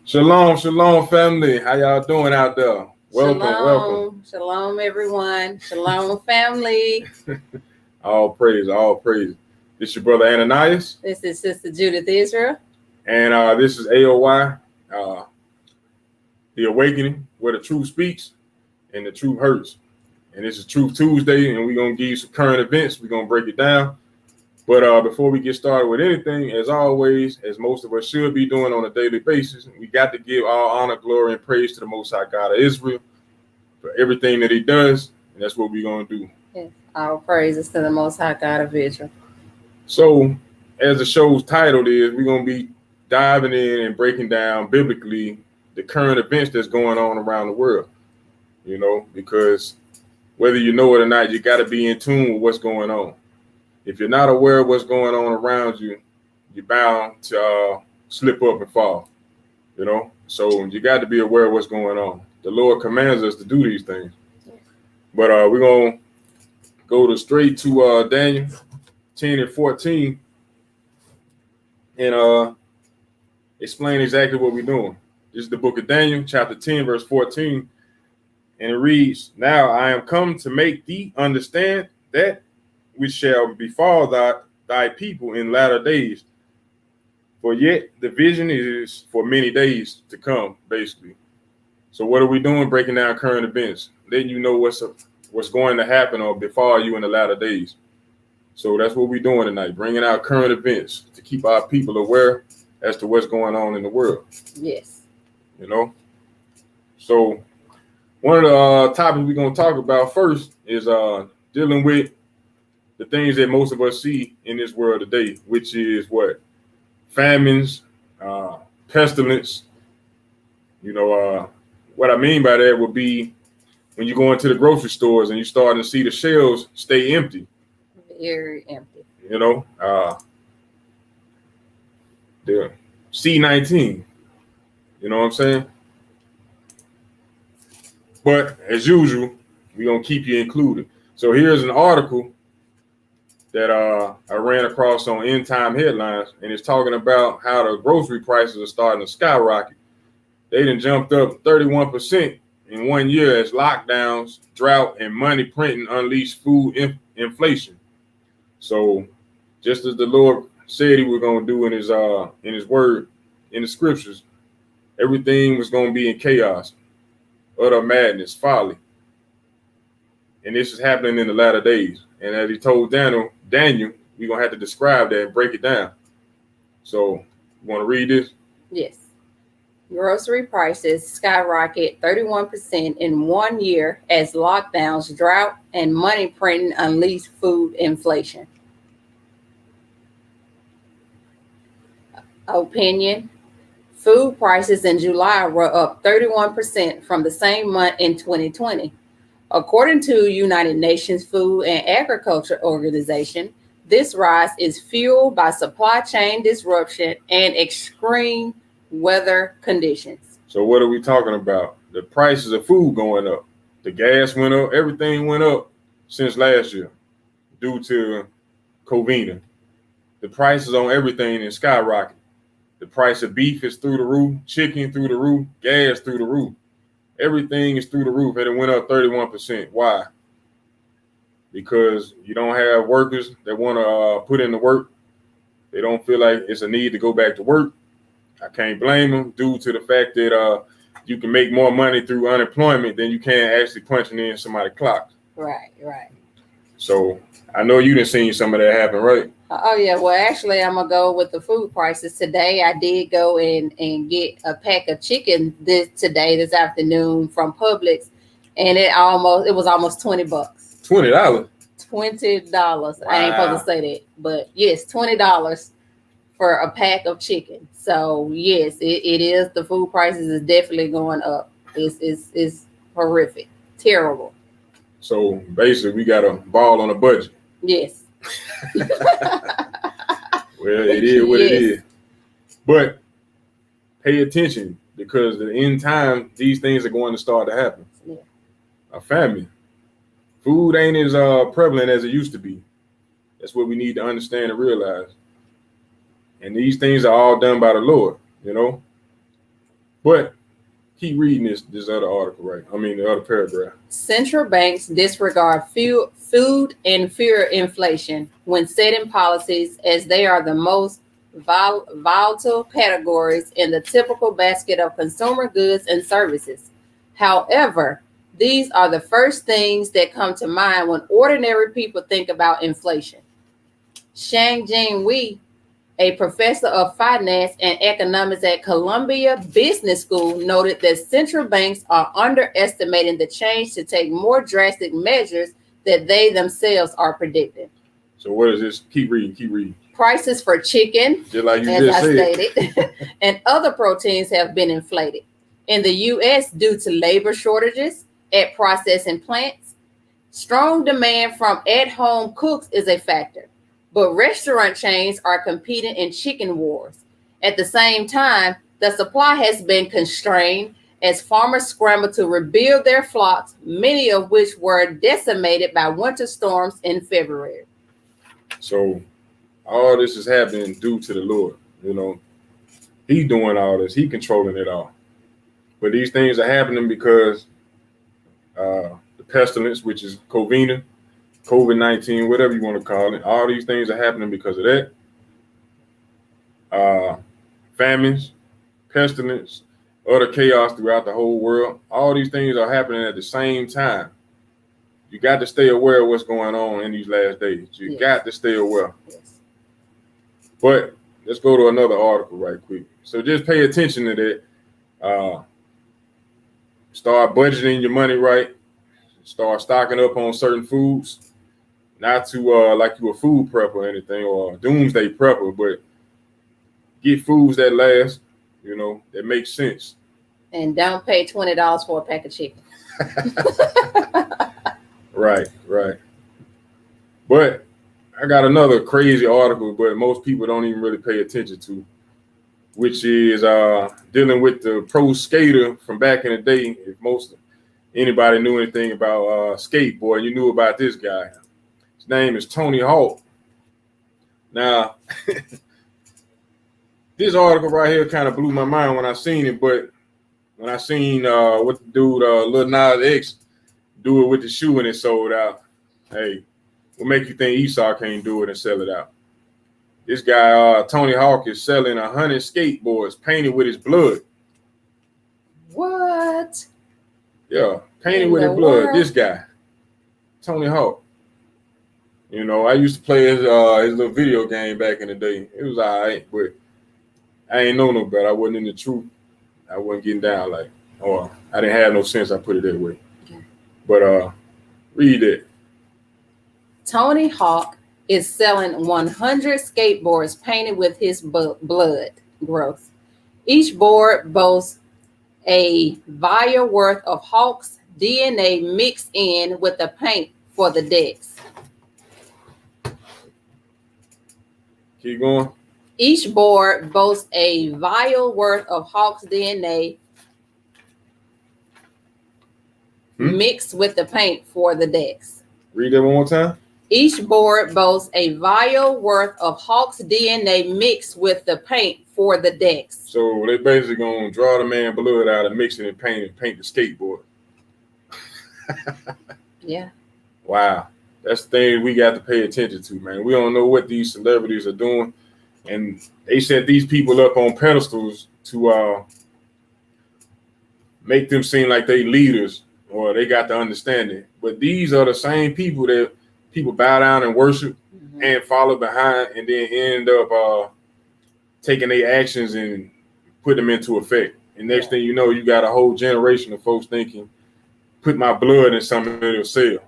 Shalom, shalom, family. How y'all doing out there? Welcome. Shalom, everyone. Shalom, family. All praise, all praise. This is your brother Ananias. This is Sister Judith Israel. And this is A.O.I, The Awakening, where the truth speaks and the truth hurts. And this is Truth Tuesday, and we're going to give you some current events. We're going to break it down. But before we get started with anything, as always, as most of us should be doing on a daily basis, we got to give all honor, glory, and praise to the Most High God of Israel for everything that he does. And that's what we're going to do. Yes, all praises to the Most High God of Israel. So, as the show's title is, we're going to be diving in and breaking down biblically the current events that's going on around the world. You know, because whether you know it or not, you got to be in tune with what's going on. If you're not aware of what's going on around you, you're bound to slip up and fall, you know? So you got to be aware of what's going on. The Lord commands us to do these things. But we're going to go straight to Daniel 10 and 14 and explain exactly what we're doing. This is the book of Daniel, chapter 10, verse 14. And it reads, "Now I am come to make thee understand that which shall befall thy people in latter days. For yet the vision is for many days to come," basically. So what are we doing? Breaking down current events, letting you know what's going to happen or befall you in the latter days. So that's what we're doing tonight, bringing out current events to keep our people aware as to what's going on in the world. Yes. You know? So one of the topics we're going to talk about first is dealing with the things that most of us see in this world today, which is what? Famines, pestilence. You know, what I mean by that would be when you go into the grocery stores and you're starting to see the shelves stay empty. Very empty. You know, the C-19. You know what I'm saying? But as usual, we're going to keep you included. So here's an article that I ran across on End Time Headlines, and it's talking about how the grocery prices are starting to skyrocket. They done jumped up 31% in 1 year as lockdowns, drought, and money printing unleashed food inflation. So just as the Lord said he was going to do in his word, in the scriptures, everything was going to be in chaos, utter madness, folly. And this is happening in the latter days. And as he told Daniel, we're going to have to describe that and break it down. So, you want to read this? Yes. Grocery prices skyrocket 31% in 1 year as lockdowns, drought, and money printing unleashed food inflation. Opinion. Food prices in July were up 31% from the same month in 2020. According to United Nations Food and Agriculture Organization, this rise is fueled by supply chain disruption and extreme weather conditions. So what are we talking about? The prices of food going up. The gas went up. Everything went up since last year due to COVID. The prices on everything is skyrocketing. The price of beef is through the roof, chicken through the roof, gas through the roof. Everything is through the roof, and it went up 31%. Why? Because you don't have workers that want to put in the work. They don't feel like it's a need to go back to work. I can't blame them due to the fact that you can make more money through unemployment than you can actually punching in somebody's clock. Right. So I know you done seen some of that happen, right? Oh, yeah. Well, actually, I'm going to go with the food prices. Today, I did go and get a pack of chicken this afternoon from Publix, and it was almost $20. $20? $20. Wow. I ain't supposed to say that, but yes, $20 for a pack of chicken. So, yes, it is. The food prices is definitely going up. It's horrific. Terrible. So, basically, we got a ball on a budget. Yes. Well, it is what it is. But pay attention because in time, these things are going to start to happen. Yeah. A famine. Food ain't as prevalent as it used to be. That's what we need to understand and realize. And these things are all done by the Lord, you know. But keep reading this other article, right? I mean, the other paragraph. Central banks disregard food and fear inflation when setting policies, as they are the most volatile categories in the typical basket of consumer goods and services. However, these are the first things that come to mind when ordinary people think about inflation. Shang Jing Wei, a professor of finance and economics at Columbia Business School, noted that central banks are underestimating the change to take more drastic measures that they themselves are predicting. So what is this? Keep reading. Prices for chicken, just like you as just I said, stated, and other proteins have been inflated. In the U.S., due to labor shortages at processing plants, strong demand from at-home cooks is a factor. But restaurant chains are competing in chicken wars. At the same time, the supply has been constrained as farmers scramble to rebuild their flocks, many of which were decimated by winter storms in February. So all this is happening due to the Lord. He's doing all this. He's controlling it all. But these things are happening because the pestilence, which is COVID-19, whatever you want to call it, all these things are happening because of that. Famines, pestilence, other chaos throughout the whole world. All these things are happening at the same time. You got to stay aware of what's going on in these last days. You got to stay aware. Yes. But let's go to another article right quick. So just pay attention to that. Start budgeting your money right. Start stocking up on certain foods. Not to like you a food prepper or anything or a doomsday prepper, but get foods that last, that make sense. And don't pay $20 for a pack of chicken. Right. But I got another crazy article, but most people don't even really pay attention to, which is dealing with the pro skater from back in the day. If anybody knew anything about skateboard, you knew about this guy. His name is Tony Hawk. Now, this article right here kind of blew my mind when I seen it, but when I seen what the dude, Lil Nas X, do it with the shoe and it sold out, hey, what make you think Esau can't do it and sell it out? This guy, Tony Hawk, is selling 100 skateboards painted with his blood. What? Yeah, painted with his blood. World? This guy, Tony Hawk. I used to play his little video game back in the day. It was all right, but I ain't know no better. I wasn't in the truth. I wasn't getting down or I didn't have no sense. I put it that way. Okay. But read it. Tony Hawk is selling 100 skateboards painted with his blood growth. Each board boasts a vial worth of Hawk's DNA mixed in with the paint for the decks. Keep going. Each board boasts a vial worth of Hawk's DNA mixed with the paint for the decks. Read that one more time. Each board boasts a vial worth of Hawk's DNA mixed with the paint for the decks. So they basically gonna draw the man blood out and mix it and paint the skateboard. Yeah. Wow. That's the thing we got to pay attention to, man. We don't know what these celebrities are doing. And they set these people up on pedestals to make them seem like they leaders or they got the understanding. But these are the same people that people bow down and worship and follow behind and then end up taking their actions and put them into effect. And next thing you know, you got a whole generation of folks thinking, put my blood in something that'll sell.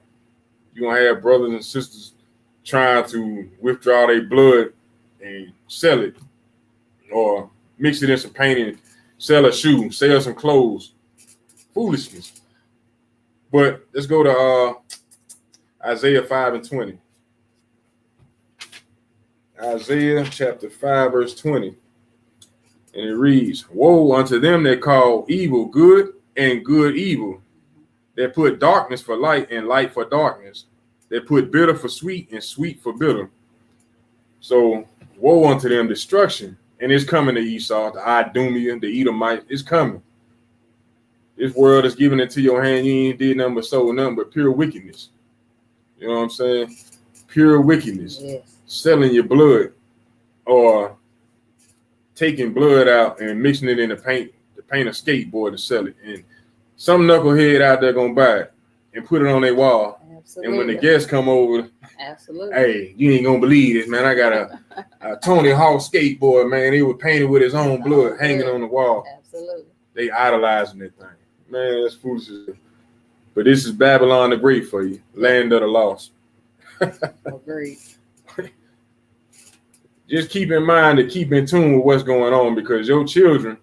You're going to have brothers and sisters trying to withdraw their blood and sell it or mix it in some paint and sell a shoe, sell some clothes. Foolishness. But let's go to Isaiah 5:20. Isaiah chapter 5, verse 20. And it reads, woe unto them that call evil good and good evil, that put darkness for light and light for darkness, that put bitter for sweet and sweet for bitter. So woe unto them, destruction. And it's coming to Esau, the Idumean, the Edomite. It's coming. This world is giving into your hand. You ain't did nothing but sold nothing but pure wickedness. You know what I'm saying? Pure wickedness. Yes. Selling your blood or taking blood out and mixing it in the paint to paint a skateboard to sell it. And some knucklehead out there gonna buy it and put it on their wall. Absolutely. And when the guests come over, absolutely, hey, you ain't gonna believe this, man. I got a Tony Hawk skateboard, man. He was painted with his own blood hanging on the wall. Absolutely. They idolizing that thing. Man, that's foolishness. But this is Babylon the Great for you, land of the lost. Agreed. Just keep in mind to keep in tune with what's going on, because your children,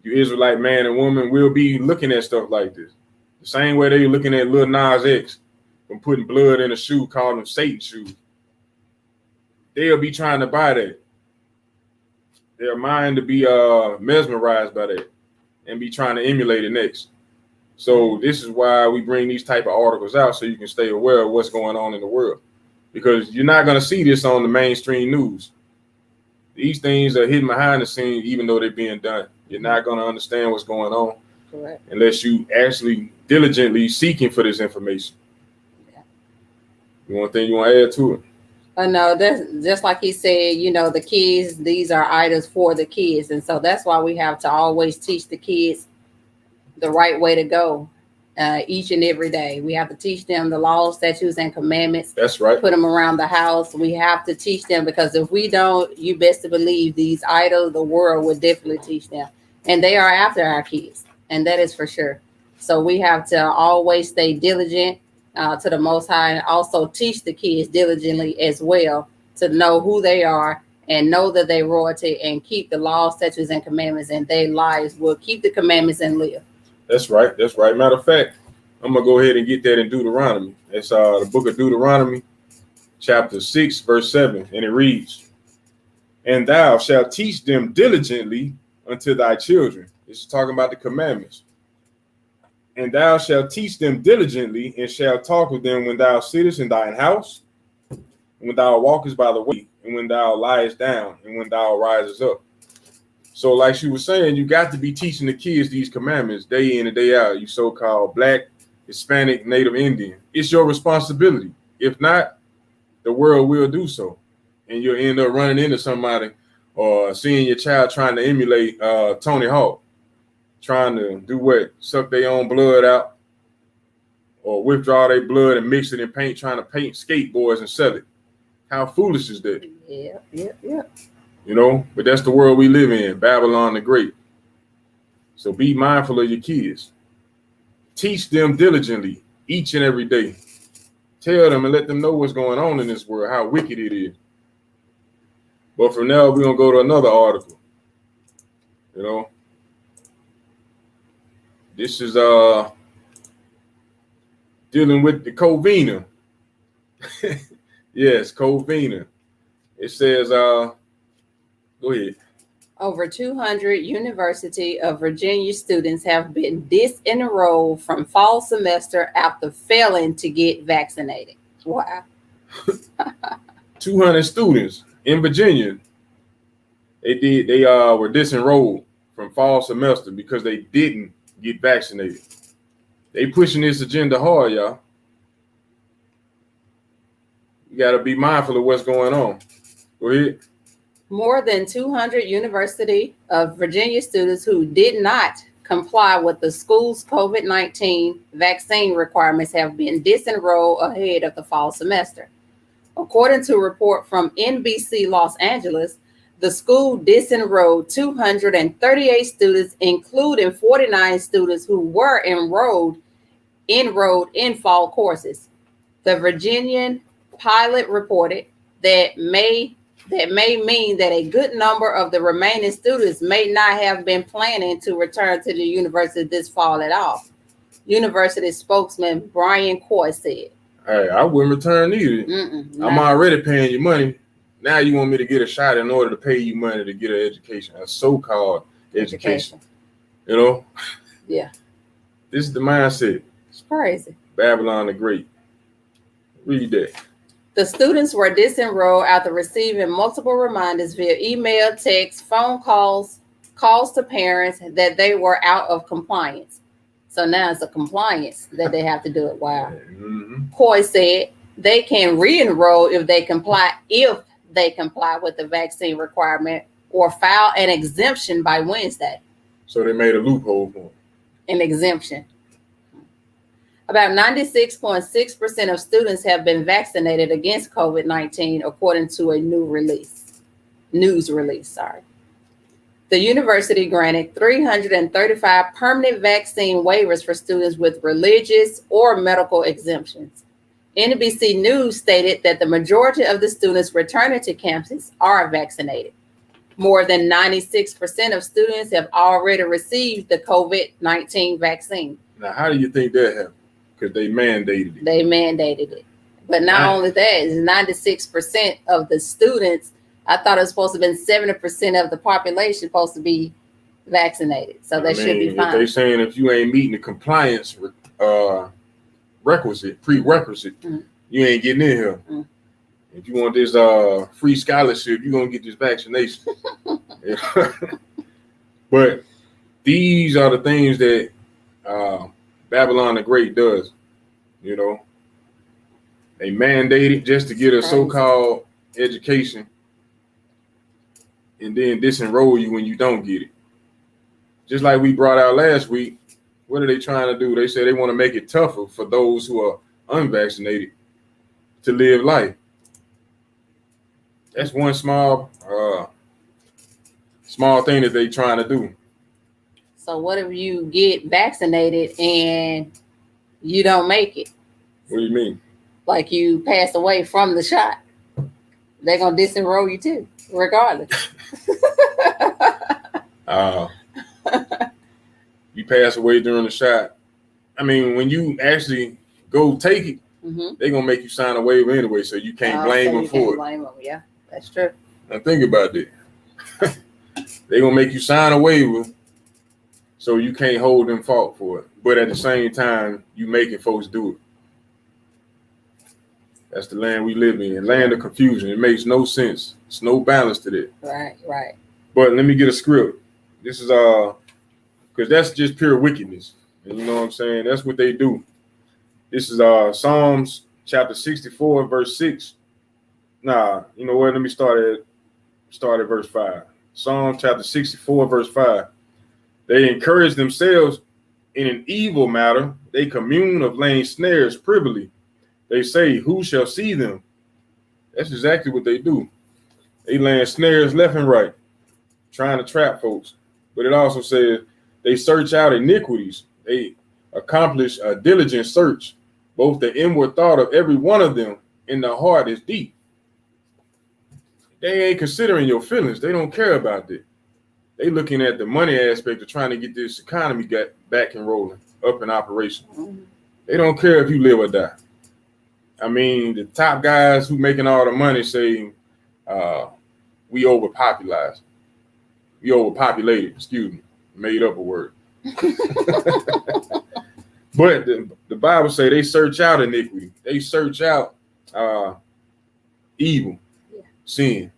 you Israelite man and woman, will be looking at stuff like this. The same way they looking at Lil Nas X from putting blood in a shoe, calling them Satan shoes. They'll be trying to buy that. Their mind to be mesmerized by that and be trying to emulate it next. So this is why we bring these type of articles out, so you can stay aware of what's going on in the world. Because you're not going to see this on the mainstream news. These things are hidden behind the scenes, even though they're being done. You're not going to understand what's going on. Correct. Unless you actually diligently seeking for this information. Yeah. You want anything you want to add to it? No, that's just like he said, the kids, these are items for the kids. And so that's why we have to always teach the kids the right way to go each and every day. We have to teach them the laws, statutes, and commandments. That's right. Put them around the house. We have to teach them, because if we don't, you best to believe these idols, the world would definitely teach them. And they are after our kids. And that is for sure. So we have to always stay diligent to the Most High, and also teach the kids diligently as well to know who they are and know that they royalty, and keep the laws, statutes, and commandments, and their lives will keep the commandments and live. That's right. That's right. Matter of fact, I'm going to go ahead and get that in Deuteronomy. It's the book of Deuteronomy, chapter 6, verse 7. And it reads, "And thou shalt teach them diligently unto thy children." This is talking about the commandments. "And thou shalt teach them diligently, and shalt talk with them when thou sittest in thine house, and when thou walkest by the way, and when thou liest down, and when thou risest up." So like she was saying, you got to be teaching the kids these commandments day in and day out, you so-called Black, Hispanic, Native Indian. It's your responsibility. If not, the world will do so. And you'll end up running into somebody or seeing your child trying to emulate Tony Hawk, trying to do what? Suck their own blood out or withdraw their blood and mix it in paint, trying to paint skateboards and sell it. How foolish is that? Yeah. But that's the world we live in, Babylon the Great. So be mindful of your kids. Teach them diligently each and every day. Tell them and let them know what's going on in this world, how wicked it is. But for now, we're going to go to another article. This is dealing with the Covina. Yes, Covina. It says, go ahead. Over 200 University of Virginia students have been disenrolled from fall semester after failing to get vaccinated. Wow. 200 students in Virginia, they were disenrolled from fall semester because they didn't get vaccinated. They pushing this agenda hard, y'all. You got to be mindful of what's going on. Go ahead. More than 200 University of Virginia students who did not comply with the school's COVID-19 vaccine requirements have been disenrolled ahead of the fall semester. According to a report from NBC Los Angeles, the school disenrolled 238 students, including 49 students who were enrolled in fall courses. The Virginian Pilot reported that may mean that a good number of the remaining students may not have been planning to return to the university this fall at all. University spokesman Brian Coy said, "Hey, I wouldn't return either. I'm already paying you money. Now you want me to get a shot in order to pay you money to get an education, a so-called education. Yeah. This is the mindset. It's crazy. Babylon the Great. Read that. The students were disenrolled after receiving multiple reminders via email, text, phone calls, calls to parents that they were out of compliance. So now it's a compliance that they have to do it. Wow. Coy said they can re-enroll if they comply with the vaccine requirement or file an exemption by Wednesday. So they made a loophole for them. An exemption. About 96.6% of students have been vaccinated against COVID-19, according to a news release. The university granted 335 permanent vaccine waivers for students with religious or medical exemptions. NBC News stated that the majority of the students returning to campus are vaccinated. More than 96% of students have already received the COVID-19 vaccine. Now, how do you think that happened? Because they mandated it. But not only that, it's 96% of the students. I thought it was supposed to have been 70% of the population supposed to be vaccinated. So they should be fine. They're saying if you ain't meeting the compliance prerequisite, you ain't getting in here. If you want this free scholarship, you're going to get this vaccination. But these are the things that Babylon the Great does. You know, they mandate it just to get a so-called education and then disenroll you when you don't get it. Just like we brought out last week, what are they trying to do? They say they want to make it tougher for those who are unvaccinated to live life. That's one small thing that they're trying to do. So what if you get vaccinated and you don't make it? What do you mean? Like you pass away from the shot. They're going to disenroll you too, regardless. You pass away during the shot. I mean, when you actually go take it, they're going to make you sign a waiver anyway, so you can't blame them for it. Blame them. Yeah, that's true. Now think about that. They're going to make you sign a waiver so you can't hold them fault for it. But at the same time, you making folks do it. That's the land we live in, land of confusion. It makes no sense. There's no balance to that. Right. But let me get a script. This is because that's just pure wickedness. And you know what I'm saying? That's what they do. This is Psalms chapter 64, verse 6. Nah, you know what? Let me start at verse 5. Psalm chapter 64, verse 5. They encourage themselves in an evil matter. They commune of laying snares privily. They say, who shall see them? That's exactly what they do. They laying snares left and right, trying to trap folks. But it also says they search out iniquities. They accomplish a diligent search. Both the inward thought of every one of them in the heart is deep. They ain't considering your feelings. They don't care about that. They looking at the money aspect of trying to get this economy back and rolling, up in operation. They don't care if you live or die. I mean, the top guys who making all the money say we overpopulated. Excuse me, made up a word. But the Bible say they search out iniquity. They search out evil, sin,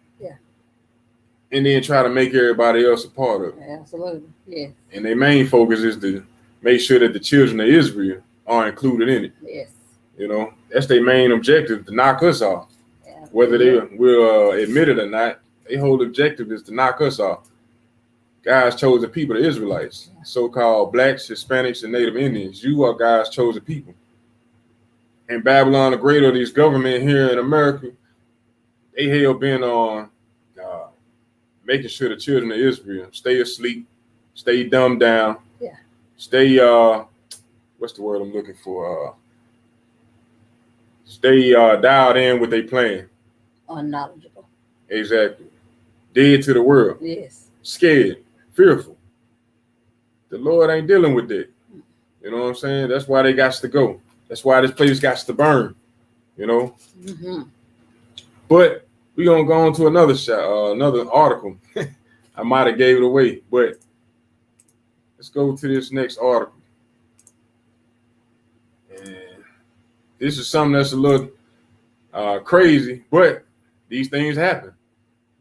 and then try to make everybody else a part of it. Absolutely, yes. And their main focus is to make sure that the children of Israel are included in it. Yes. You know, that's their main objective, to knock us off. Yeah. Whether they will admit it or not, their whole objective is to knock us off. God's chosen people, the Israelites, so-called blacks, Hispanics, and Native Indians. You are God's chosen people. And Babylon the Great, or this government here in America, they hell-bent on making sure the children of Israel stay asleep, stay dumbed down, stay, what's the word I'm looking for? Stay dialed in with their plan. Unknowledgeable. Exactly. Dead to the world. Yes. Scared. Fearful. The Lord ain't dealing with that. You know what I'm saying? That's why they got to go. That's why this place got to burn. You know? But we're going to go on to another article. I might have gave it away, but let's go to this next article. And this is something that's a little crazy, but these things happen.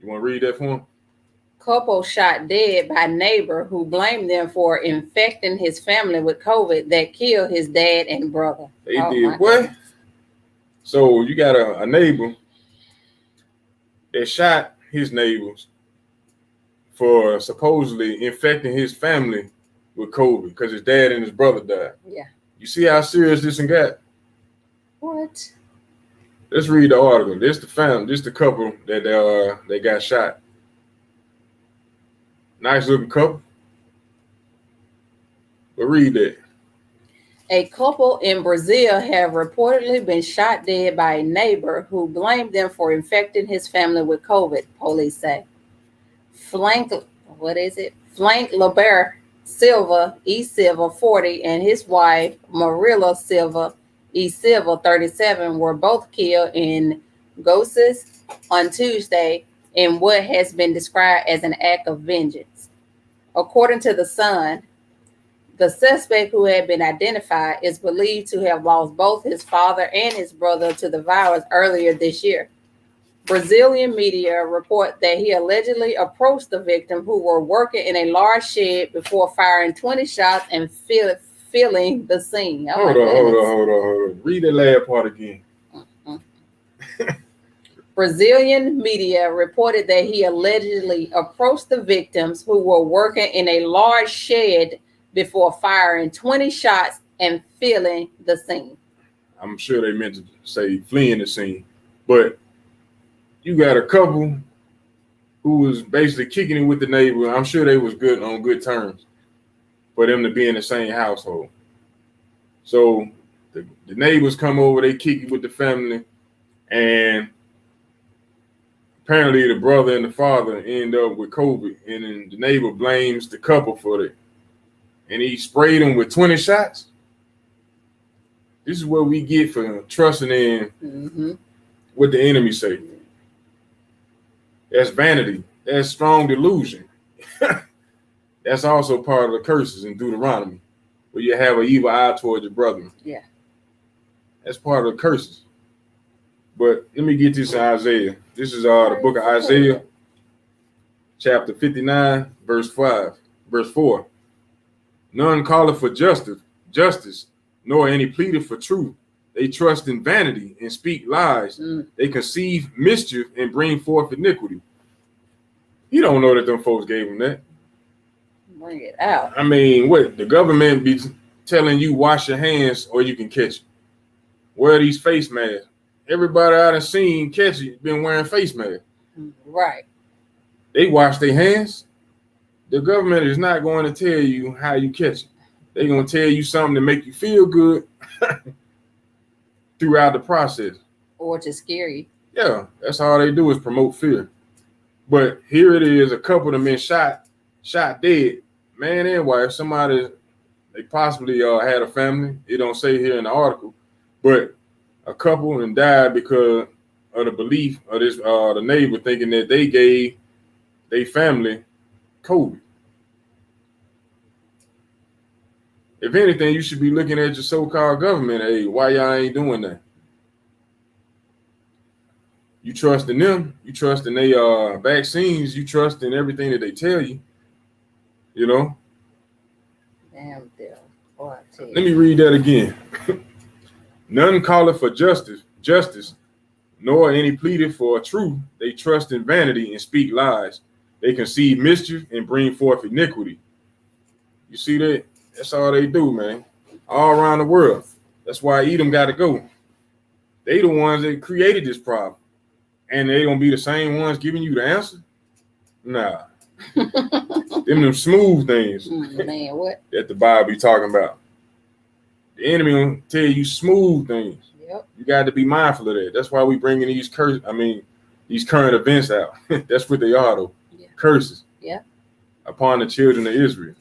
You want to read that for him? Couple shot dead by neighbor who blamed them for infecting his family with COVID that killed his dad and brother. They did what? Goodness. So you got a neighbor that shot his neighbors for supposedly infecting his family with COVID because his dad and his brother died. Yeah. You see how serious this one got? What? Let's read the article. This the family. This the couple that they got shot. Nice looking couple. But read that. A couple in Brazil have reportedly been shot dead by a neighbor who blamed them for infecting his family with COVID, police say. Flank Labert Silva, E. Silva, 40, and his wife, Marilla Silva, E. Silva, 37, were both killed in Goiás on Tuesday in what has been described as an act of vengeance. According to the Sun, the suspect, who had been identified, is believed to have lost both his father and his brother to the virus earlier this year. Brazilian media report that he allegedly approached the victim, who were working in a large shed, before firing 20 shots and filling the scene. Hold on. Read the last part again. Brazilian media reported that he allegedly approached the victims, who were working in a large shed, before firing 20 shots and filling the scene. I'm sure they meant to say fleeing the scene, but you got a couple who was basically kicking it with the neighbor. I'm sure they was on good terms for them to be in the same household. So the neighbors come over, they kick it with the family, and apparently the brother and the father end up with COVID, and then the neighbor blames the couple for it. And he sprayed them with 20 shots. This is what we get for trusting in what the enemy say. That's vanity. That's strong delusion. That's also part of the curses in Deuteronomy, where you have an evil eye toward your brother. Yeah. That's part of the curses. But let me get this in Isaiah. This is the book of Isaiah, chapter 59, verse 4. None calleth for justice, nor any pleaded for truth. They trust in vanity and speak lies. They conceive mischief and bring forth iniquity. You don't know that them folks gave them that. Bring it out. I mean, what? The government be telling you wash your hands or you can catch it. Wear these face masks. Everybody I done seen catch it been wearing face masks. Right. They wash their hands. The government is not going to tell you how you catch it. They're going to tell you something to make you feel good throughout the process. Or to scare you. Yeah, that's all they do is promote fear. But here it is, a couple of them been shot dead, man and wife. Somebody, they possibly had a family. It don't say here in the article, but a couple and died because of the belief of this the neighbor thinking that they gave their family COVID. If anything, you should be looking at your so-called government. Hey, why y'all ain't doing that? You trust in them. You trust in their vaccines. You trust in everything that they tell you. You know? Damn devil. Boy, I tell you. Let me read that again. None calleth for justice, nor any pleaded for truth. They trust in vanity and speak lies. They conceive mischief and bring forth iniquity. You see that? That's all they do, man. All around the world. That's why Edom got to go. They the ones that created this problem. And they gonna be the same ones giving you the answer? Nah. them smooth things man, what? that the Bible be talking about. The enemy will tell you smooth things. Yep. You got to be mindful of that. That's why we bringing these current events out. That's what they are, though. Yeah. Curses. Yeah. Upon the children of Israel.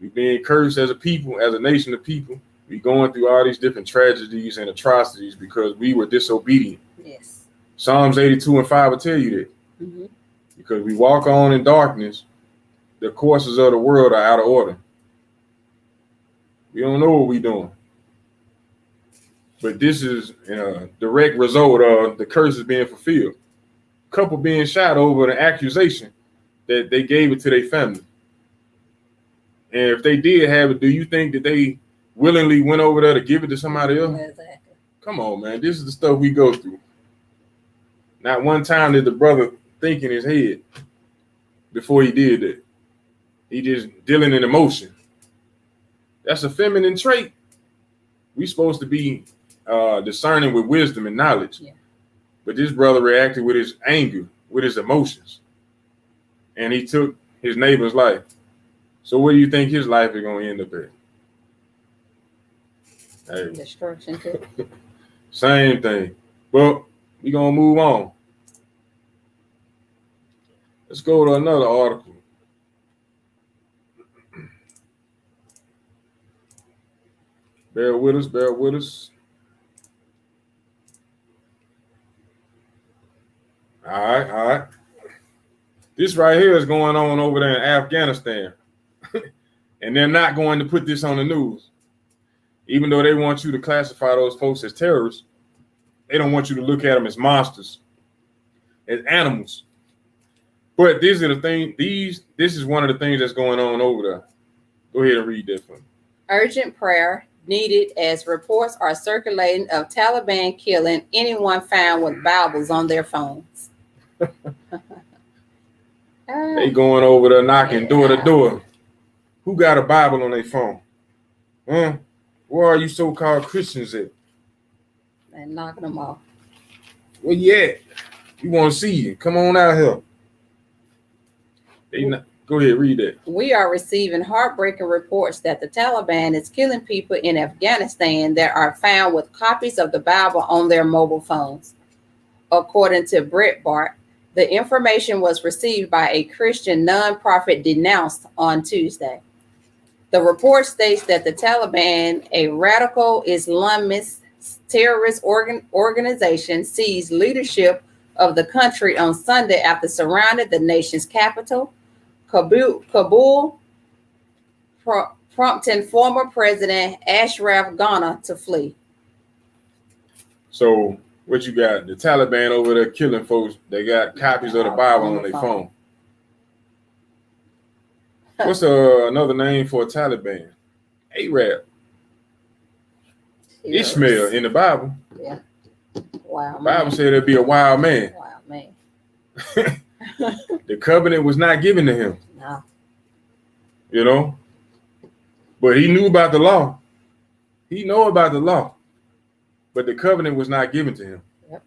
We being cursed as a people, as a nation of people. We going through all these different tragedies and atrocities because we were disobedient. Yes. Psalms 82 and 5 will tell you that. Because we walk on in darkness, the courses of the world are out of order. We don't know what we're doing. But this is a direct result of the curses being fulfilled. Couple being shot over the accusation that they gave it to their family. And if they did have it, do you think that they willingly went over there to give it to somebody else? Exactly. Come on, man. This is the stuff we go through. Not one time did the brother think in his head before he did that. He just dealing in emotion. That's a feminine trait. We supposed to be discerning with wisdom and knowledge. Yeah. But this brother reacted with his anger, with his emotions. And he took his neighbor's life. So where do you think his life is going to end up at? Hey. Destruction too. Same thing. But we're going to move on. Let's go to another article. Bear with us, bear with us. All right. This right here is going on over there in Afghanistan. And they're not going to put this on the news. Even though they want you to classify those folks as terrorists, they don't want you to look at them as monsters, as animals. But this is one of the things that's going on over there. Go ahead and read that for me. Urgent prayer needed as reports are circulating of Taliban killing anyone found with Bibles on their phones. They going over there knocking door to door. Who got a Bible on their phone? Where are you so-called Christians at? And knocking them off. Where you at? We want to see you. Come on out here. Go ahead, read that. We are receiving heartbreaking reports that the Taliban is killing people in Afghanistan that are found with copies of the Bible on their mobile phones. According to Breitbart, the information was received by a Christian nonprofit denounced on Tuesday. The report states that the Taliban, a radical Islamist terrorist organization, seized leadership of the country on Sunday after surrounding the nation's capital, Kabul, prompting former President Ashraf Ghani to flee. So what you got? The Taliban over there killing folks. They got copies of the Bible on their phone. What's another name for a Taliban? Arab. Ishmael in the Bible. Yeah. Wow. The Bible said it'd be a wild man. Wow, man. The covenant was not given to him. No. You know? But he knew about the law. He know about the law. But the covenant was not given to him. Yep.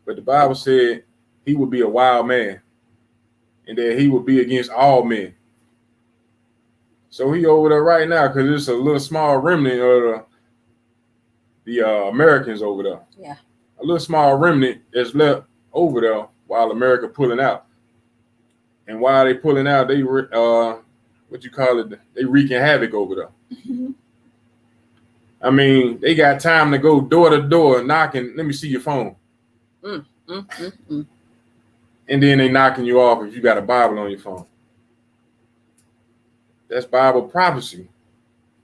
But the Bible said he would be a wild man. And that he would be against all men. So he over there right now because it's a little small remnant of the Americans over there. Yeah. A little small remnant that's left over there while America pulling out. And while they pulling out, they they wreaking havoc over there. Mm-hmm. I mean, they got time to go door to door knocking. Let me see your phone. And then they knocking you off if you got a Bible on your phone. That's Bible prophecy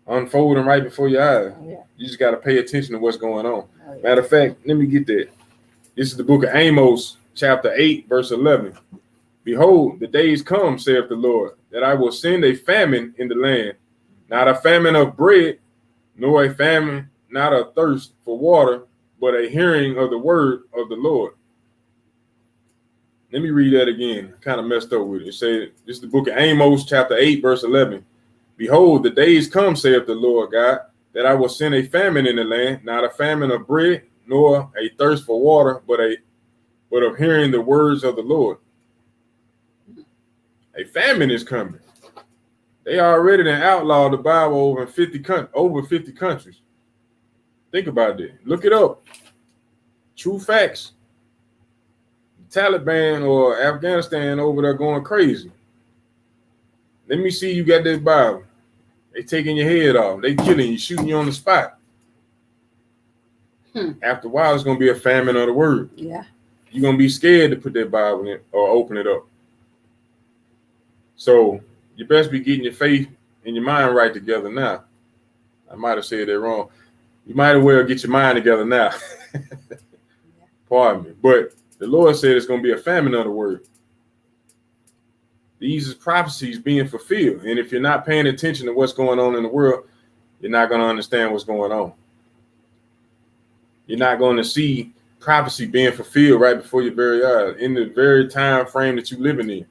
unfolding right before your eyes. Oh, yeah. You just got to pay attention to what's going on. Oh, yeah. Matter of fact, let me get that. This is the book of Amos, chapter 8, verse 11. Behold, the days come, saith the Lord, that I will send a famine in the land, not a famine of bread, nor a famine, not a thirst for water, but a hearing of the word of the Lord. Let me read that again. Kind of messed up with it. It said, this is the book of Amos, chapter 8, verse 11. Behold, the days come, saith the Lord God, that I will send a famine in the land, not a famine of bread, nor a thirst for water, but of hearing the words of the Lord. A famine is coming. They already done outlawed the Bible over 50 countries. Think about that. Look it up. True facts. Taliban or Afghanistan over there going crazy. Let me see you got this Bible. They taking your head off. They killing you, shooting you on the spot. After a while, it's going to be a famine of the word. Yeah. You're going to be scared to put that Bible in or open it up. So you best be getting your faith and your mind right together now. I might have said that wrong. You might as well get your mind together now. Pardon me. But the Lord said it's going to be a famine of the word. These is prophecies being fulfilled. And if you're not paying attention to what's going on in the world, you're not going to understand what's going on. You're not going to see prophecy being fulfilled right before your very eyes in the very time frame that you're living in.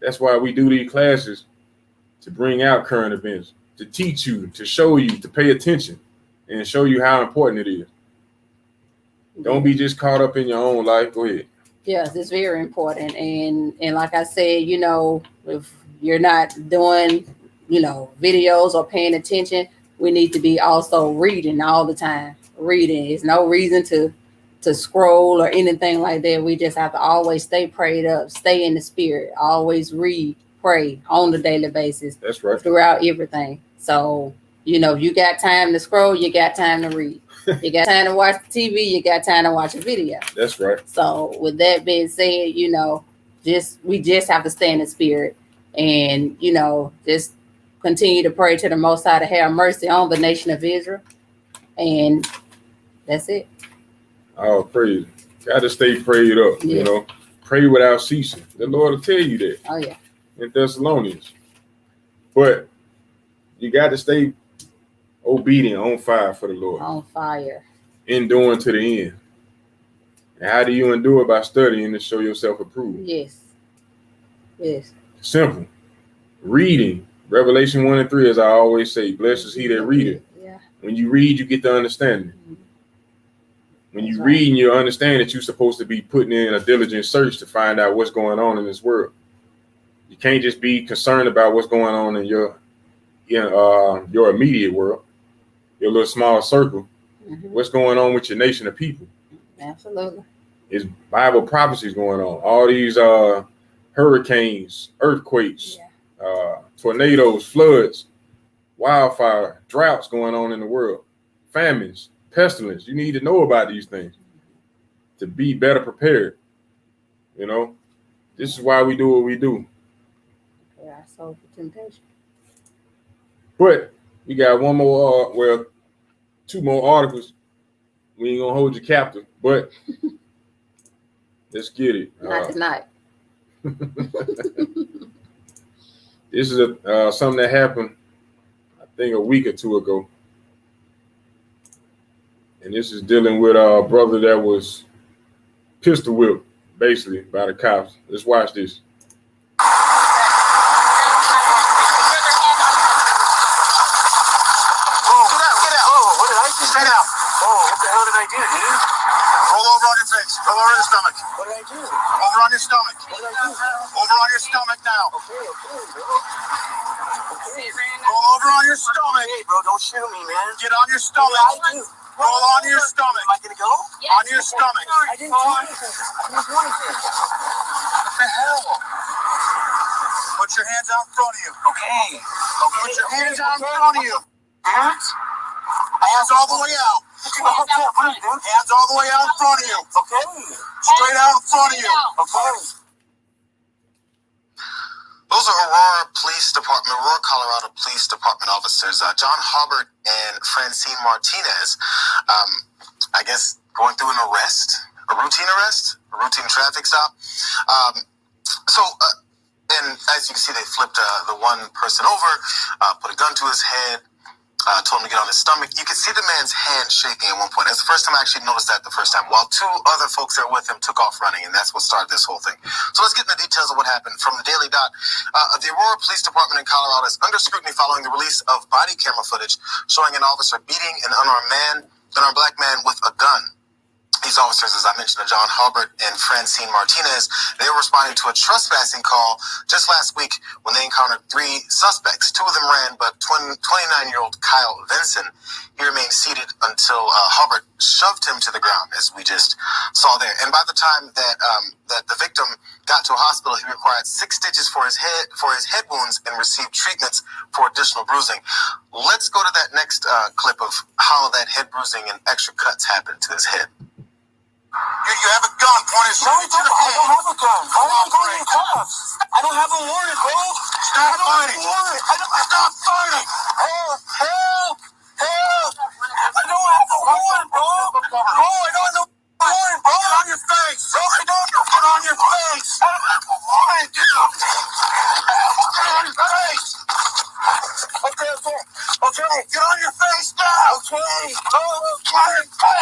That's why we do these classes, to bring out current events, to teach you, to show you, to pay attention, and show you how important it is. Don't be just caught up in your own life. Go ahead. Yes, it's very important. And like I said, you know, if you're not doing, you know, videos or paying attention, we need to be also reading all the time. Reading. There's no reason to scroll or anything like that. We just have to always stay prayed up, stay in the spirit, always read, pray on a daily basis. That's right. Throughout everything. So, you know, you got time to scroll, you got time to read. You got time to watch the TV, you got time to watch a video. That's right. So with that being said, you know, we just have to stay in the spirit and, you know, just continue to pray to the Most High to have mercy on the nation of Israel. And that's it. Oh, praise. Got to stay prayed up, you know. Pray without ceasing. The Lord will tell you that. Oh, yeah. In Thessalonians. But you got to stay obedient, on fire for the Lord. On fire. Enduring to the end. And how do you endure? By studying to show yourself approved. Yes. Yes. Simple. Reading. Revelation 1 and 3, as I always say, blessed is he that readeth. Yeah. When you read, you get the understanding. Mm-hmm. When you read, and you understand that you're supposed to be putting in a diligent search to find out what's going on in this world. You can't just be concerned about what's going on in your immediate world, your little small circle. Mm-hmm. What's going on with your nation of people? Absolutely. It's Bible prophecies going on. All these hurricanes, earthquakes, tornadoes, floods, wildfire, droughts going on in the world, famines, pestilence. You need to know about these things to be better prepared. You know, this is why we do what we do. Yeah, I sold for temptation. But we got one more, two more articles. We ain't gonna hold you captive, but let's get it. Not tonight. This is something that happened, I think, a week or two ago. And this is dealing with a brother that was pistol whipped, basically, by the cops. Let's watch this. Roll over on your face. Roll over on your stomach. What did I do? Over on your stomach. What did I do? Over on your stomach now. Okay, roll over on your stomach. Hey, bro, don't shoot me, man. Get on your stomach. Roll on your stomach. Am I gonna go? Yes. On your stomach. I didn't do anything. I didn't do anything. What the hell? Put your hands out in front of you. Okay. Put your hands out in front of you. Hands? Hands all the way out. Hands all the way out in front of you. Okay. Straight out in front of you. Okay. Those are Aurora Colorado Police Department officers, John Hobart and Francine Martinez, I guess going through an arrest, a routine traffic stop. And as you can see, they flipped the one person over, put a gun to his head, told him to get on his stomach. You could see the man's hand shaking at one point. That's the first time I actually noticed that the first time, while two other folks that were with him took off running, and that's what started this whole thing. So let's get into the details of what happened. From the Daily Dot, the Aurora Police Department in Colorado is under scrutiny following the release of body camera footage showing an officer beating an unarmed black man with a gun. These officers, as I mentioned, are John Hobart and Francine Martinez. They were responding to a trespassing call just last week when they encountered three suspects. Two of them ran, but 29-year-old Kyle Vinson, he remained seated until Hobart shoved him to the ground, as we just saw there. And by the time that the victim got to a hospital, he required 6 stitches for his head wounds and received treatments for additional bruising. Let's go to that next clip of how that head bruising and extra cuts happened to his head. You have a gun pointed straight to the head. I don't have a gun. Why are you calling the cops? I don't have a warrant, bro. Stop fighting. Stop fighting. Help. Help. Help. I don't have a warrant, bro. Bro, I don't have a warrant, bro. Get on your face. Bro, I don't. Get on your face. I don't have a warrant.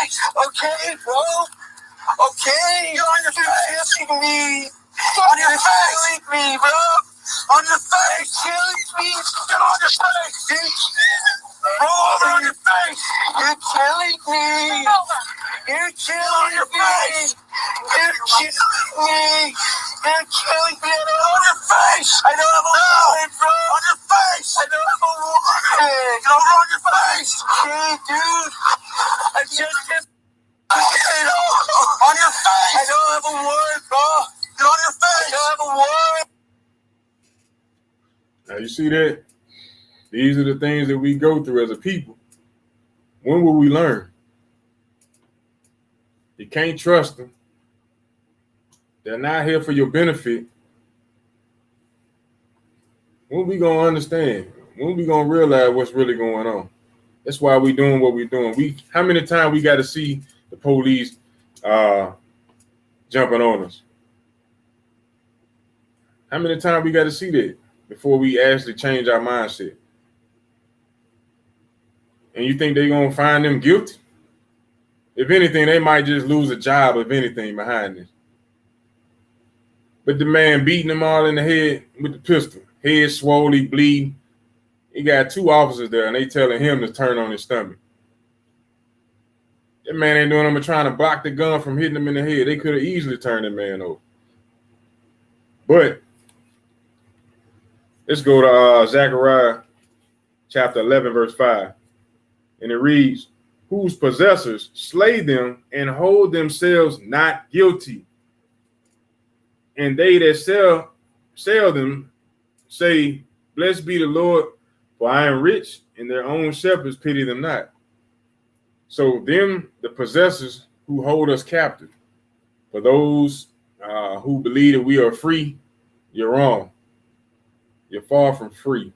face. Okay, bro. Okay. You're on your face. Killing me. On your face. Killing me, bro. On your face. Killing me. Get on your face. Bro, on your face. You're killing me. You're killing me. You're killing me. You're killing me on your face. I don't have a warrant, bro. On your face. I don't have a warrant. Get on your face. Hey, dude. I just did. On your face. I don't have a warrant, bro. Get on your face. I don't have a warrant. Now you see that? These are the things that we go through as a people. When will we learn? You can't trust them. They're not here for your benefit. When we gonna understand? When we gonna realize what's really going on? That's why we doing what we're doing. How many times we got to see the police jumping on us? How many times we got to see that before we actually change our mindset? And you think they're gonna find them guilty? If anything, they might just lose a job, if anything, behind this. But the man beating them all in the head with the pistol, head swollen, bleeding. He got 2 officers there, and they telling him to turn on his stomach. That man ain't doing them but trying to block the gun from hitting him in the head. They could have easily turned that man over. But let's go to Zechariah chapter 11, verse 5. And it reads, whose possessors slay them and hold themselves not guilty. And they that sell them say, blessed be the Lord, for I am rich, and their own shepherds pity them not. So them, the possessors who hold us captive, for those who believe that we are free, you're wrong. You're far from free.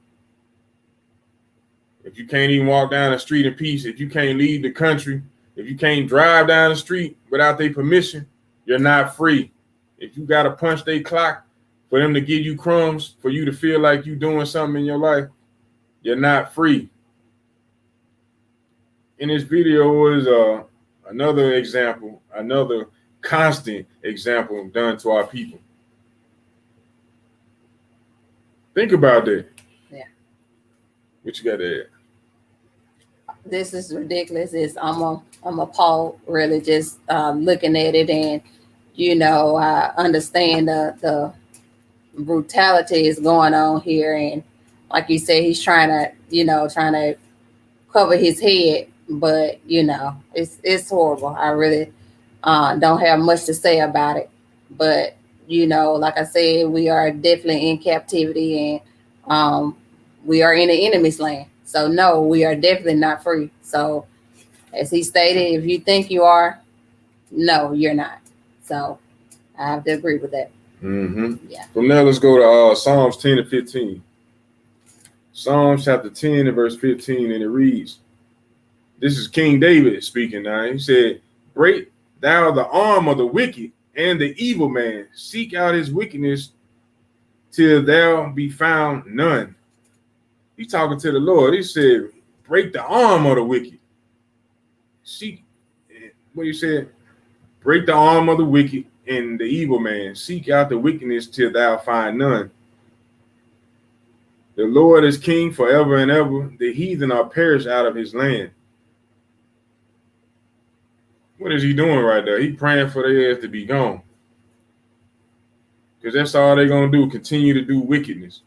If you can't even walk down the street in peace, if you can't leave the country, if you can't drive down the street without their permission, you're not free. If you got to punch their clock for them to give you crumbs, for you to feel like you're doing something in your life, you're not free. In this video is another example, another constant example done to our people. Think about that. Yeah. What you got to add? This is ridiculous. I'm appalled, really, just looking at it, and I understand the brutality is going on here, and like you said, he's trying to cover his head, but it's horrible. I really don't have much to say about it, but like I said, we are definitely in captivity, and we are in the enemy's land. So no, we are definitely not free. So as he stated, if you think you are, no, you're not. So I have to agree with that. Mm-hmm. Yeah. From there, let's go to Psalms 10 and 15. Psalms chapter 10 and verse 15, and it reads, this is King David speaking now. He said, break thou the arm of the wicked and the evil man. Seek out his wickedness till there be found none. He talking to the Lord. He said, break the arm of the wicked. Seek, what he said, break the arm of the wicked and the evil man. Seek out the wickedness till thou find none. The Lord is king forever and ever. The heathen are perished out of his land. What is he doing right there? He praying for their ass to be gone. Because that's all they're going to do, continue to do wickedness.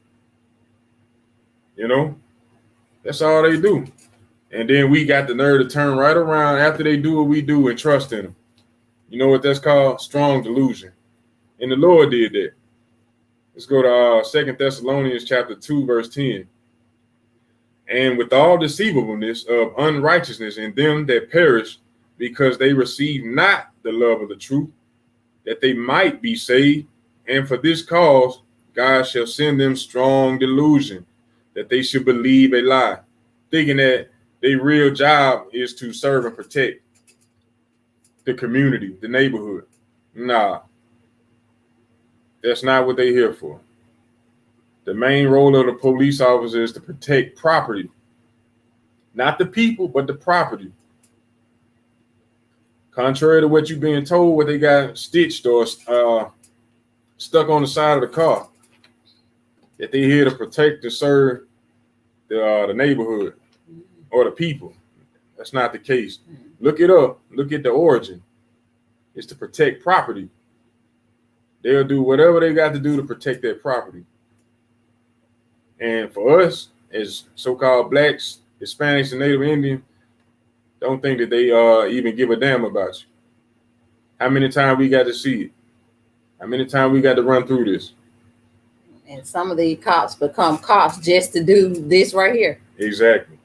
That's all they do. And then we got the nerve to turn right around after they do what we do and trust in them. You know what that's called? Strong delusion. And the Lord did that. Let's go to 2 Thessalonians chapter 2, verse 10. And with all deceivableness of unrighteousness in them that perish, because they receive not the love of the truth, that they might be saved. And for this cause, God shall send them strong delusion, that they should believe a lie, thinking that their real job is to serve and protect the community, the neighborhood. Nah, that's not what they're here for. The main role of the police officer is to protect property. Not the people, but the property. Contrary to what you've been told, what they got stitched or stuck on the side of the car, that they're here to protect and serve the neighborhood or the people. That's not the case. Look it up. Look at the origin. It's to protect property. They'll do whatever they got to do to protect their property. And for us, as so-called blacks, Hispanics, and Native Indians, don't think that they even give a damn about you. How many times we got to see it? How many times we got to run through this? And some of the cops become cops just to do this right here. Exactly.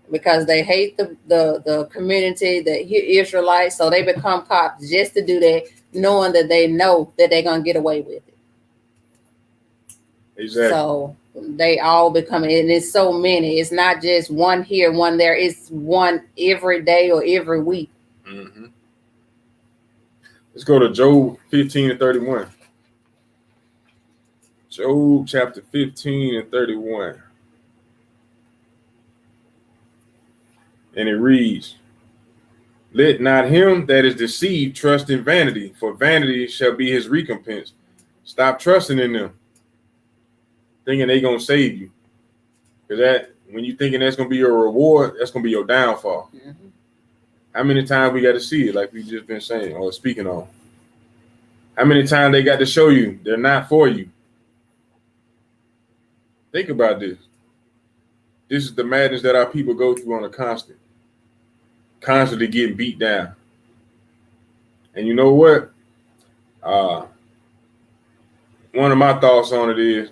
Because they hate the community, the Israelites, so they become cops just to do that, knowing that they know that they're gonna get away with it. Exactly. So they all become, and it's so many. It's not just one here, one there. It's one every day or every week. Mm-hmm. Let's go to Job 15 and 31. Job chapter 15 and 31. And it reads, "Let not him that is deceived trust in vanity, for vanity shall be his recompense." Stop trusting in them, thinking they gonna save you. Because that, when you thinking that's gonna be your reward, that's gonna be your downfall. Mm-hmm. How many times we got to see it, like we just been saying or speaking on? How many times they got to show you they're not for you? Think about this. This is the madness that our people go through on a constantly getting beat down. And you know what? One of my thoughts on it is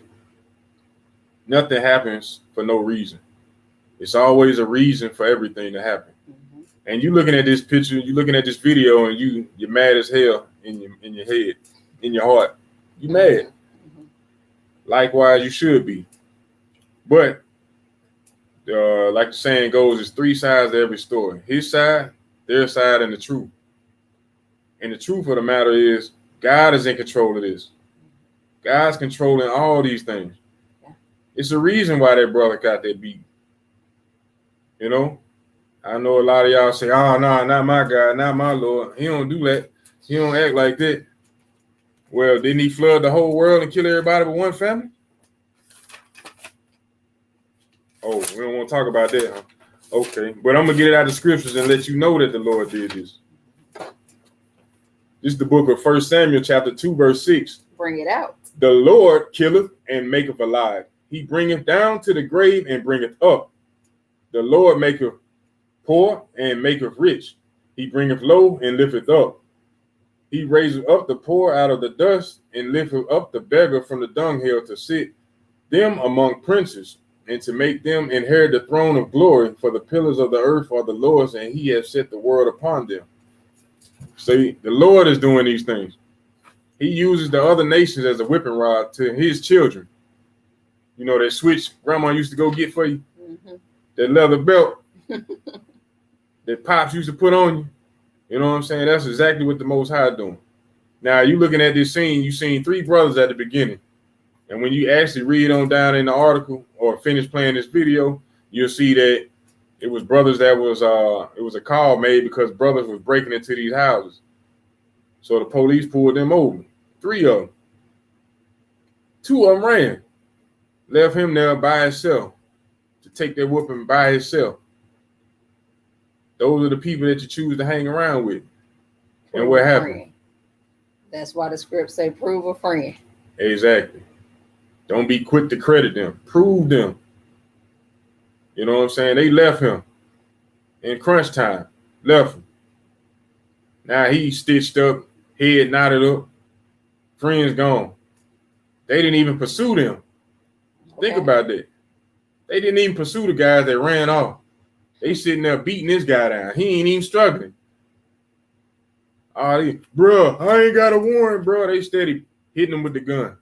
nothing happens for no reason. It's always a reason for everything to happen. Mm-hmm. And you looking at this picture, you looking at this video, and you're mad as hell in your head, in your heart. You mad. Mm-hmm. Likewise, you should be. But like the saying goes, there's three sides to every story. His side, their side, and the truth. And the truth of the matter is, God is in control of this. God's controlling all these things. Yeah. It's a reason why that brother got that beat. You know? I know a lot of y'all say, "Oh, no, not my God, not my Lord. He don't do that. He don't act like that." Well, didn't he flood the whole world and kill everybody but one family? Oh, we don't want to talk about that, huh? Okay, but I'm going to get it out of the scriptures and let you know that the Lord did this. This is the book of 1 Samuel chapter 2, verse 6. Bring it out. "The Lord killeth and maketh alive. He bringeth down to the grave and bringeth up. The Lord maketh poor and maketh rich. He bringeth low and lifteth up. He raiseth up the poor out of the dust and lifteth up the beggar from the dunghill to sit them among princes, and to make them inherit the throne of glory. For the pillars of the earth are the Lord's, and he has set the world upon them." See, the Lord is doing these things. He uses the other nations as a whipping rod to his children. You know, that switch grandma used to go get for you, mm-hmm. That leather belt that Pops used to put on you. You know what I'm saying? That's exactly what the Most High doing. Now, you looking at this scene, you seen three brothers at the beginning. And when you actually read on down in the article or finish playing this video, you'll see that it was brothers that was, it was a call made because brothers was breaking into these houses. So the police pulled them over. Three of them. Two of them ran. Left him there by himself to take their whooping by himself. Those are the people that you choose to hang around with. And what happened? That's why the script say prove a friend. Exactly. Don't be quick to credit them. Prove them. You know what I'm saying? They left him in crunch time. Left him. Now he's stitched up, head knotted up, friends gone. They didn't even pursue them. Okay. Think about that. They didn't even pursue the guys that ran off. They sitting there beating this guy down. He ain't even struggling. Bro, I ain't got a warrant, bro. They steady hitting him with the gun.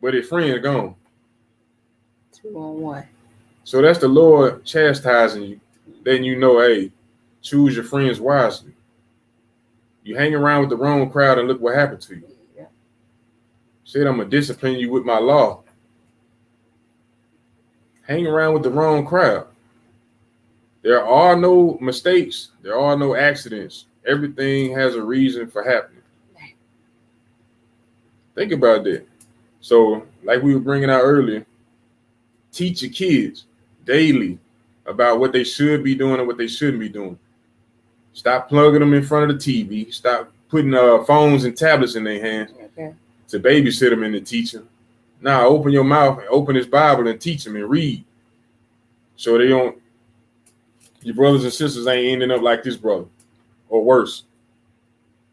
But his friend gone. 2-on-1. So that's the Lord chastising you, letting you know, hey, choose your friends wisely. You hang around with the wrong crowd and look what happened to you. Yeah. Said I'm going to discipline you with my law. Hang around with the wrong crowd. There are no mistakes. There are no accidents. Everything has a reason for happening. Think about that. So, like we were bringing out earlier, teach your kids daily about what they should be doing and what they shouldn't be doing. Stop plugging them in front of the TV. Stop putting phones and tablets in their hands to babysit them and to teach them. Now, open your mouth and open this Bible and teach them and read. So they don't, your brothers and sisters ain't ending up like this brother or worse,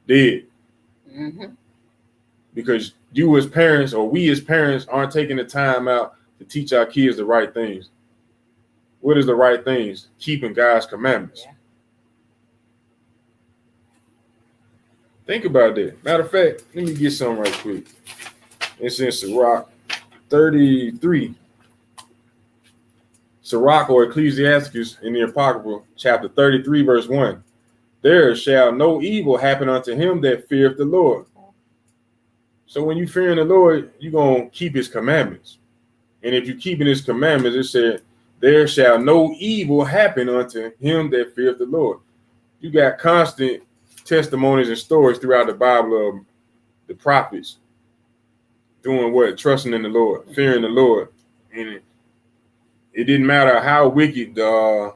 dead. Mm-hmm. Because you as parents or we as parents aren't taking the time out to teach our kids the right things. What is the right things? Keeping God's commandments. Yeah. Think about that. Matter of fact, let me get something right quick. It's in Sirach 33. Sirach or Ecclesiasticus in the Apocrypha, chapter 33, verse 1. There shall no evil happen unto him that feareth the Lord. So when you fearing the Lord, you're going to keep his commandments. And if you're keeping his commandments, it said, there shall no evil happen unto him that feareth the Lord. You got constant testimonies and stories throughout the Bible of the prophets doing what? Trusting in the Lord, fearing the Lord. And it didn't matter how wicked the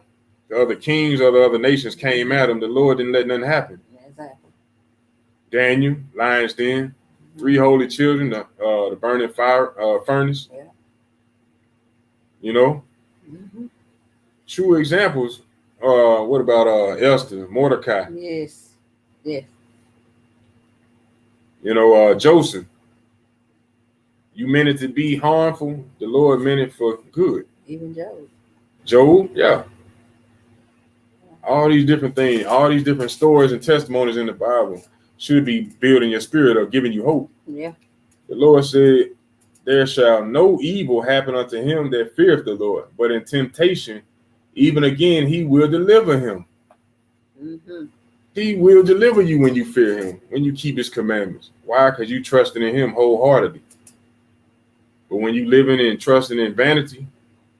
other kings or the other nations came at them, the Lord didn't let nothing happen. Exactly. Daniel, lion's den, 3 holy children, the burning furnace. Yeah. You know, true examples. What about Esther, Mordecai? Yes. Yes. You know, Joseph. You meant it to be harmful. The Lord meant it for good. Even Job. Job, yeah. All these different things, all these different stories and testimonies in the Bible should be building your spirit or giving you hope. Yeah. The Lord said, there shall no evil happen unto him that feareth the Lord, but in temptation, even again, he will deliver him. Mm-hmm. He will deliver you when you fear him, when you keep his commandments. Why? Because you trusting in him wholeheartedly. But when you living and trusting in vanity,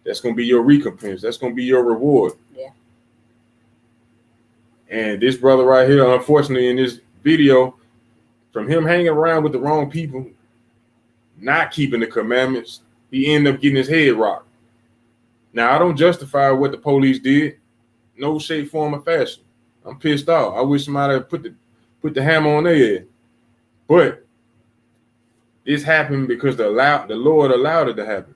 that's going to be your recompense. That's going to be your reward. Yeah. And this brother right here, unfortunately, in this video, from him hanging around with the wrong people, not keeping the commandments, he ended up getting his head rocked. Now, I don't justify what the police did. No shape, form, or fashion. I'm pissed off. I wish somebody had put the hammer on their head. But this happened because the Lord allowed it to happen.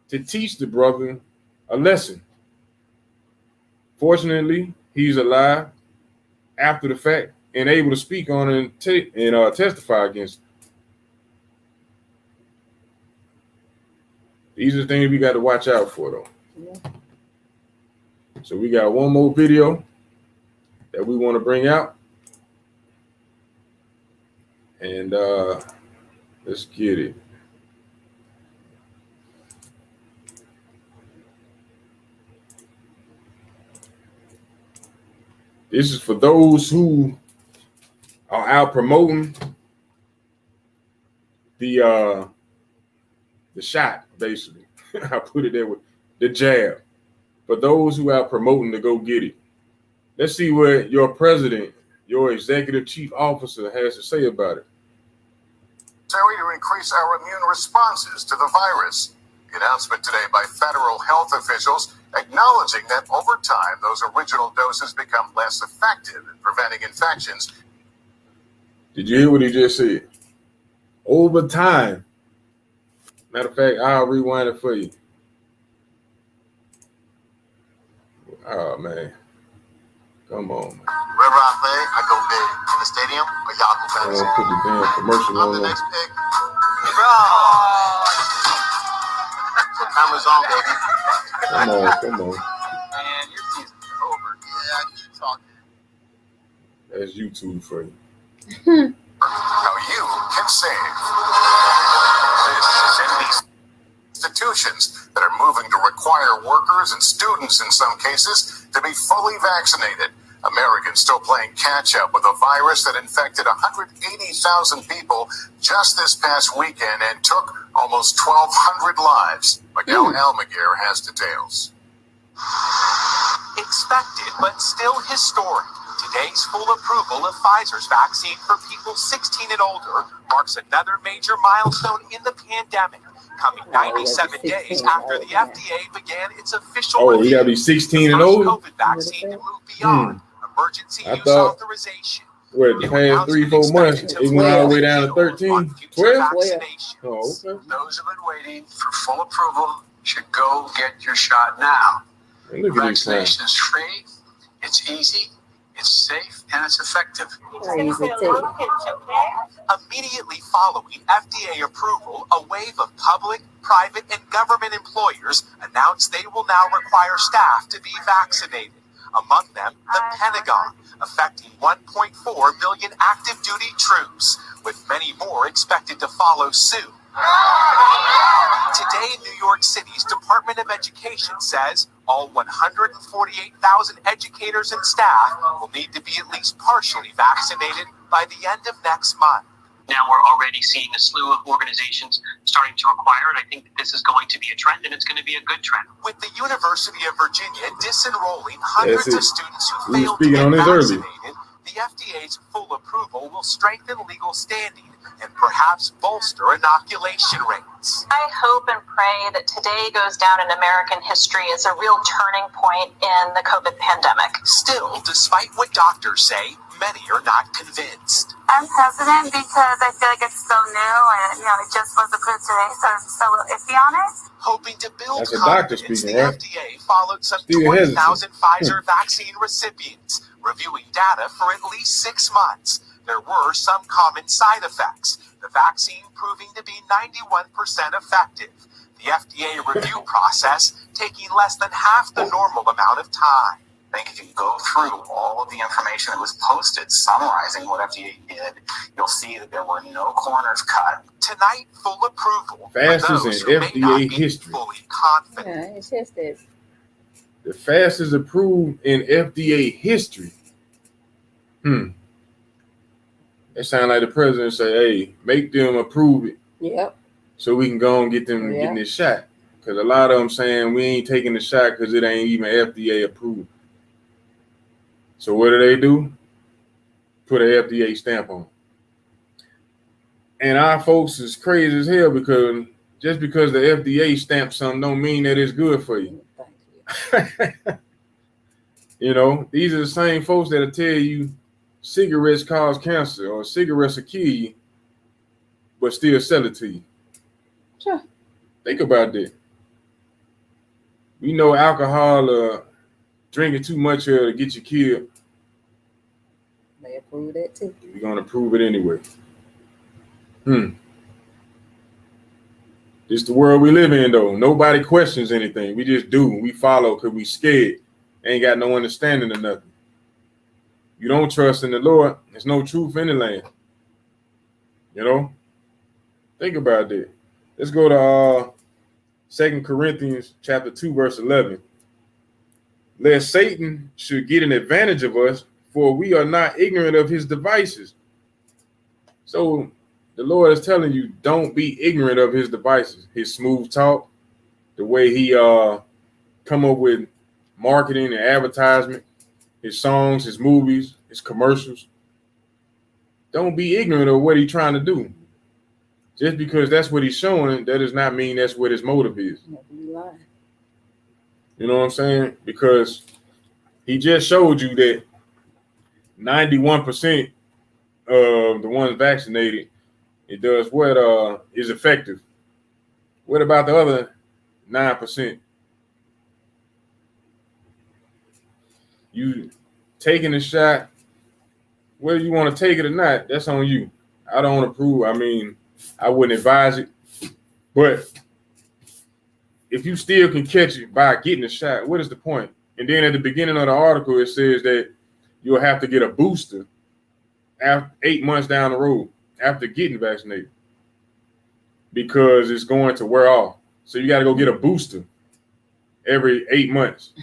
To teach the brother a lesson. Fortunately, he's alive after the fact and able to speak on it and testify against it. These are the things we got to watch out for, though. Yeah. So we got one more video that we want to bring out. And let's get it. This is for those who are out promoting the shot, basically. I put it there with the jab. For those who are promoting to go get it. Let's see what your president, your executive chief officer has to say about it. To increase our immune responses to the virus. The announcement today by federal health officials acknowledging that over time, those original doses become less effective in preventing infections. Did you hear what he just said? Over time. Matter of fact, I'll rewind it for you. Oh, man. Come on, man. Wherever I play, I go big. In the stadium, a Yahoo fantasy. Put the damn commercial I'm on the there. next pick. Bro! So camera's on, baby. Come on. Man, your season's over. Yeah, keep talking. That's YouTube for you. How you can save. This is NBC. Institutions that are moving to require workers and students in some cases to be fully vaccinated. Americans still playing catch up with a virus that infected 180,000 people just this past weekend and took almost 1,200 lives. Miguel Almaguer has details. Expected, but still historic. Today's full approval of Pfizer's vaccine for people 16 and older marks another major milestone in the pandemic, coming 97 days after the FDA began its official Oh, review. you gotta be 16 and the first older? COVID vaccine to move beyond emergency I use thought- authorization. What, the past 3-4 months, it went all the way down to 13? 12? Oh, okay. Those who have been waiting for full approval should go get your shot now. And look at these Vaccination times. is free, it's easy, it's safe, and it's effective. Crazy too. Immediately following FDA approval, a wave of public, private, and government employers announced they will now require staff to be vaccinated. Among them, the Pentagon, affecting 1.4 million active duty troops, with many more expected to follow suit. Today, New York City's Department of Education says all 148,000 educators and staff will need to be at least partially vaccinated by the end of next month. Now we're already seeing a slew of organizations starting to require it. I think that this is going to be a trend, and it's going to be a good trend. With the University of Virginia disenrolling hundreds of students who We were failed to speaking get on this earlier. vaccinated, the FDA's full approval will strengthen legal standing and perhaps bolster inoculation rates. I hope and pray that today goes down in American history as a real turning point in the COVID pandemic. Still, despite what doctors say, many are not convinced. I'm hesitant because I feel like it's so new and it just was approved today, so I'm so iffy on it. Hoping to build That's a doctor confidence, speaking, the right? FDA followed some Still 20,000 Pfizer vaccine recipients, reviewing data for at least 6 months. There were some common side effects, the vaccine proving to be 91% effective. The FDA review process taking less than half the normal amount of time. I think if you go through all of the information that was posted summarizing what FDA did, you'll see that there were no corners cut. Tonight, full approval. Fastest for those in who may not FDA be history. fully confident. Yeah, it's just that. The fastest approved in FDA history. It sounds like the president say, hey, make them approve it Yep. so we can go and get them getting this shot. Because a lot of them saying we ain't taking the shot because it ain't even FDA approved. So what do? Put an FDA stamp on it. And our folks is crazy as hell because just because the FDA stamps something don't mean that it's good for you. Thank you. You know, these are the same folks that'll tell you cigarettes cause cancer or cigarettes will kill you, but still sell it to you. Sure. Think about that. We know alcohol, drinking too much to get you killed. They approve that too. We're going to prove it anyway. This the world we live in, though. Nobody questions anything. We just do. We follow because we scared. Ain't got no understanding of nothing. You don't trust in the Lord, there's no truth in the land. You know? Think about that. Let's go to 2 Corinthians chapter 2, verse 11. Lest Satan should get an advantage of us, for we are not ignorant of his devices. So the Lord is telling you, don't be ignorant of his devices. His smooth talk, the way he come up with marketing and advertisement, his songs, his movies, his commercials. Don't be ignorant of what he's trying to do. Just because that's what he's showing, that does not mean that's what his motive is. You know what I'm saying? Because he just showed you that 91% of the ones vaccinated, it does what is effective. What about the other 9%? You taking a shot, whether you want to take it or not, that's on you. I don't approve. I mean, I wouldn't advise it. But if you still can catch it by getting a shot, what is the point? And then at the beginning of the article, it says that you'll have to get a booster after 8 months down the road after getting vaccinated because it's going to wear off. So you got to go get a booster every 8 months.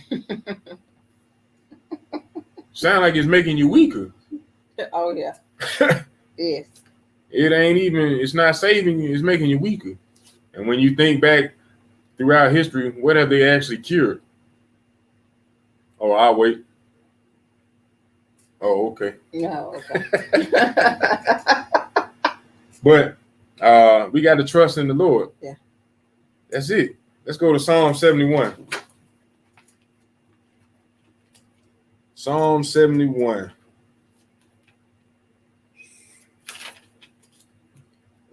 Sound like it's making you weaker. Oh, yeah. Yes. It ain't even, it's not saving you, it's making you weaker. And when you think back throughout history, what have they actually cured? Oh, I'll wait. Oh, okay. No, okay. But we got to trust in the Lord. Yeah. That's it. Let's go to Psalm 71. Psalm 71.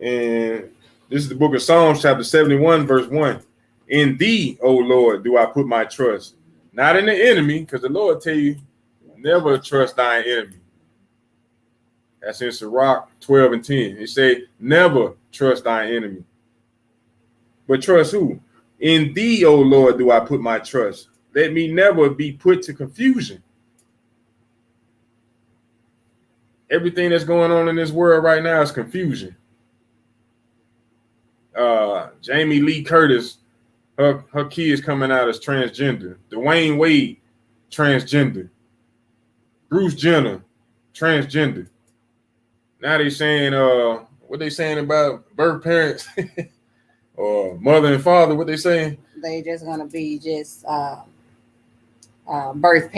And this is the book of Psalms, chapter 71, verse 1. In thee, O Lord, do I put my trust. Not in the enemy, because the Lord tell you, never trust thine enemy. That's in Sirach 12 and 10. It say, never trust thine enemy. But trust who? In thee, O Lord, do I put my trust. Let me never be put to confusion. Everything that's going on in this world right now is confusion. Jamie Lee Curtis, her kids coming out as transgender. Dwayne Wade, transgender. Bruce Jenner, transgender. Now they saying what they saying about birth parents or mother and father, what they saying? They just gonna be just birthing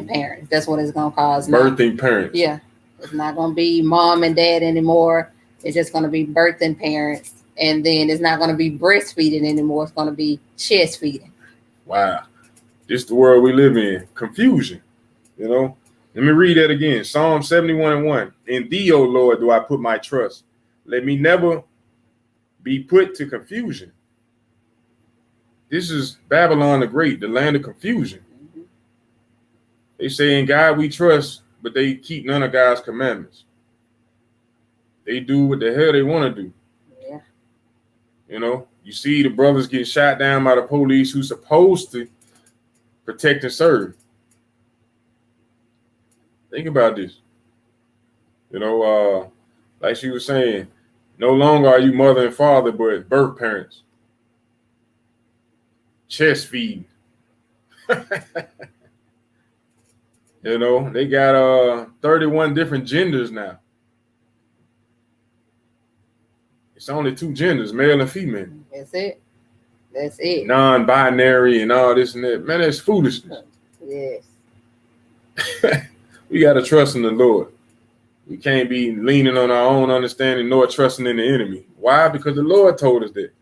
parents. That's what it's gonna cause now. Birthing parents. Yeah. It's not gonna be mom and dad anymore. It's just gonna be birthing parents. And then it's not gonna be breastfeeding anymore. It's gonna be chest feeding. Wow. This is the world we live in. Confusion. You know? Let me read that again. Psalm 71 and 1. In thee, O Lord, do I put my trust. Let me never be put to confusion. This is Babylon the Great, the land of confusion. Mm-hmm. They say in God we trust, but they keep none of God's commandments. They do what the hell they want to do. Yeah. You know, you see the brothers get shot down by the police who's supposed to protect and serve. Think about this. You know, like she was saying, no longer are you mother and father, but birth parents. Chest feeding. You know, they got 31 different genders now. It's only 2 genders, male and female. That's it. That's it. Non-binary and all this and that. Man, that's foolishness. Yes. We got to trust in the Lord. We can't be leaning on our own understanding nor trusting in the enemy. Why? Because the Lord told us that.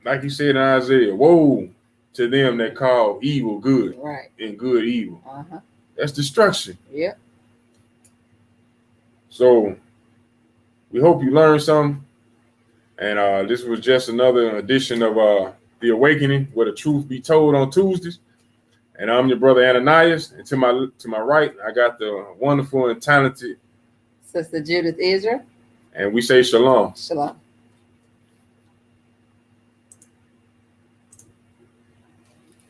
Like he said in Isaiah, woe to them that call evil good, right, and good evil. Uh-huh. That's destruction. Yeah. So we hope you learned something. And this was just another edition of The Awakening, where the truth be told on Tuesdays. And I'm your brother Ananias. And to my right, I got the wonderful and talented Sister Judith Israel. And we say shalom. Shalom.